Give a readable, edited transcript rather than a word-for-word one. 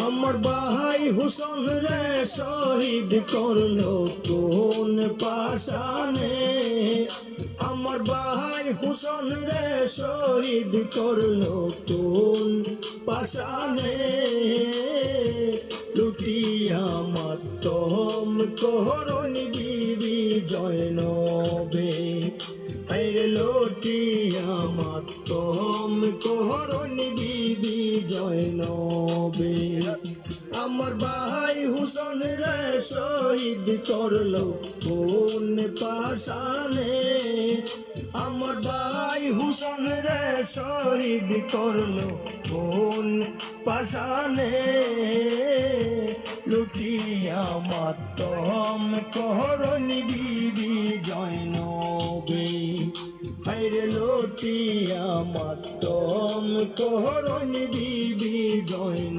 আমার ভাই হুসেন রে শহীদ করলো কোন পাশানে, আমার ভাই হুসেন রে শহীদ করলো কোন পাশানে, লুটিয়া মাতম করণ বিবি জয়নবে, লুটিয়া মাতম করণ বিবি জয়নবে। আমার ভাই হুসেন রে শহীদ করলো কোন পাশানে, আমার ভাই হুসেন রে শহীদ করলো কোন পাশানে, লুটিয়া মাতম করণ বিবি জয়নবে, লুটিয়া মাতম করণ বিবি জয়নবে।